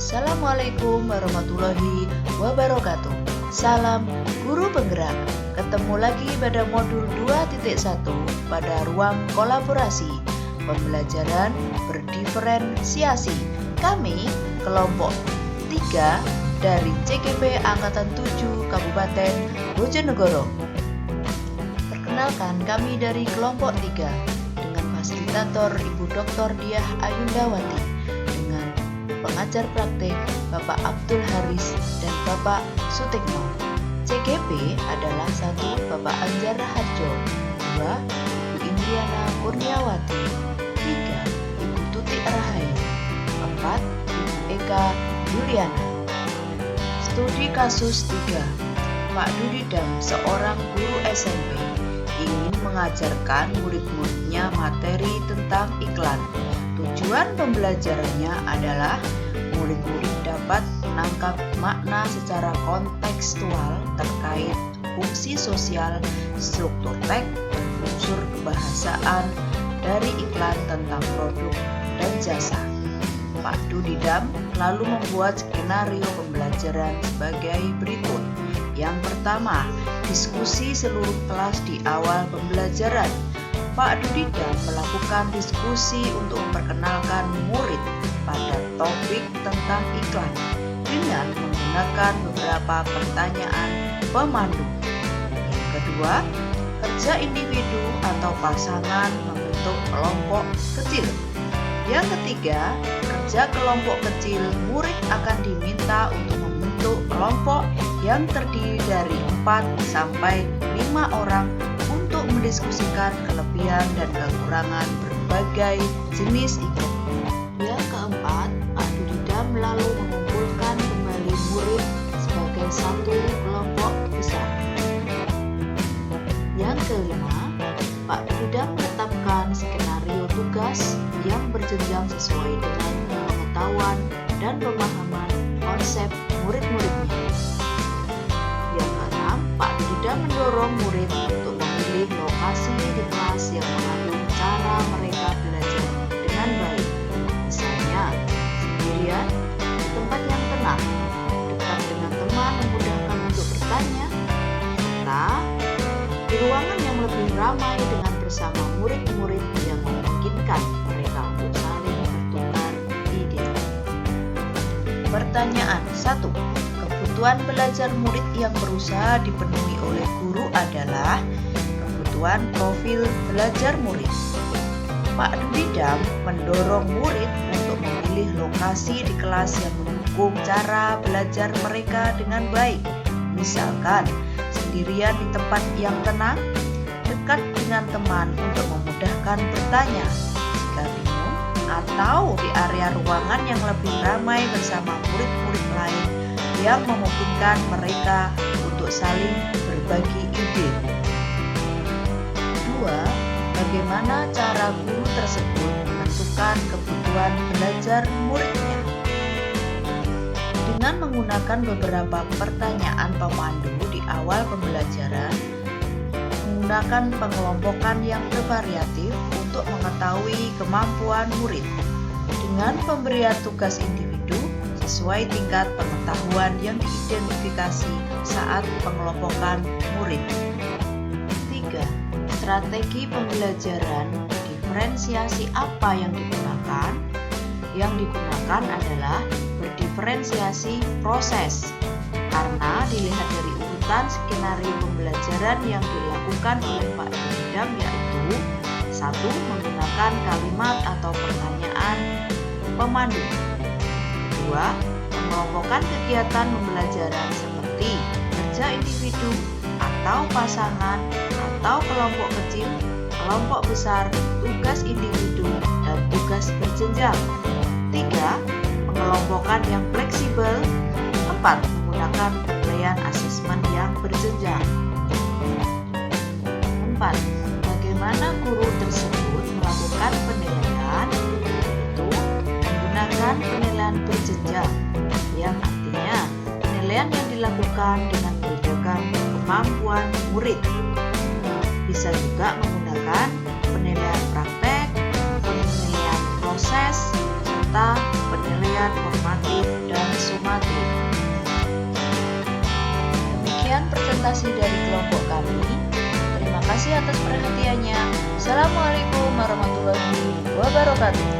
Assalamualaikum warahmatullahi wabarakatuh. Salam guru penggerak. Ketemu lagi pada modul 2.1 pada ruang kolaborasi pembelajaran berdiferensiasi. Kami kelompok 3 dari CGP Angkatan 7 Kabupaten Bojonegoro. Perkenalkan, kami dari kelompok 3 dengan fasilitator Ibu Dr. Diah Ayundawati, dengan pengajar praktik Bapak Abdul Haris dan Bapak Sutikno. CGP adalah 1. Bapak Anjar Raharjo, 2. Ibu Indriana Kurniawati, 3. Ibu Tuti Rahayu, 4. Ibu Eka Yuliana. Studi kasus 3. Pak Dudidam, seorang guru SMP, ingin mengajarkan murid-muridnya materi tentang iklan. Tujuan pembelajarannya adalah murid-murid dapat menangkap makna secara kontekstual terkait fungsi sosial, struktur teks, dan unsur kebahasaan dari iklan tentang produk dan jasa. Pak Dudidam lalu membuat skenario pembelajaran sebagai berikut. Yang pertama, diskusi seluruh kelas di awal pembelajaran. Pak Dudidam melakukan diskusi untuk memperkenalkan murid pada topik tentang iklan dengan menggunakan beberapa pertanyaan pemandu. Yang kedua, kerja individu atau pasangan membentuk kelompok kecil. Yang ketiga, kerja kelompok kecil, murid akan diminta untuk membentuk kelompok yang terdiri dari 4 sampai 5 orang untuk mendiskusikan kelebihan dan kekurangan berbagai jenis iklan. Yang keempat, Pak Dudidam lalu mengumpulkan kembali murid sebagai satu kelompok besar. Yang kelima, Pak Dudidam menetapkan skenario tugas yang berjenjang sesuai dengan pengetahuan dan pemahaman konsep murid-muridnya. Yang keenam, Pak Dudidam mendorong murid untuk memilih lokasi di kelas yang mengandung cara mereka belajar dengan baik. Misalnya, sendirian, di tempat yang tenang, dekat dengan teman memudahkan untuk bertanya, serta di ruangan yang lebih ramai dengan bersama murid-murid yang memungkinkan mereka untuk saling bertukar ide. Pertanyaan 1. Kebutuhan belajar murid yang berusaha dipenuhi oleh guru adalah kebutuhan profil belajar murid. Pak Dudidam mendorong murid untuk memilih lokasi di kelas yang mendukung cara belajar mereka dengan baik. Misalkan, sendirian di tempat yang tenang, dekat dengan teman untuk memudahkan bertanya jika bingung, atau di area ruangan yang lebih ramai bersama murid-murid lain yang memungkinkan mereka untuk saling berbagi ide. 2. Bagaimana cara guru tersebut menentukan kebutuhan belajar muridnya? Dengan menggunakan beberapa pertanyaan pemandu di awal pembelajaran, menggunakan pengelompokan yang bervariatif untuk mengetahui kemampuan murid, dengan pemberian tugas individu sesuai tingkat pengetahuan yang diidentifikasi saat pengelompokan murid. 3. Strategi pembelajaran diferensiasi apa yang digunakan? Yang digunakan adalah berdiferensiasi proses, karena dilihat dari urutan skenario pembelajaran yang dilakukan oleh Pak Dudidam, yaitu 1. Menggunakan kalimat atau pertanyaan pemandu. 2. Mengelompokkan kegiatan pembelajaran seperti kerja individu atau pasangan atau kelompok kecil, kelompok besar, tugas individu, dan tugas berjenjang. 3. Mengelompokkan yang fleksibel. 4. Menggunakan penilaian asesmen yang berjenjang. 4. Bagaimana guru tersebut melakukan penilaian? Yaitu menggunakan penilaian berjenjang, yang artinya penilaian yang dilakukan dengan berdasarkan kemampuan murid. Bisa juga menggunakan penilaian praktek, penilaian proses, serta penilaian formatif dan bahan presentasi dari kelompok kami. Terima kasih atas perhatiannya. Assalamualaikum warahmatullahi wabarakatuh.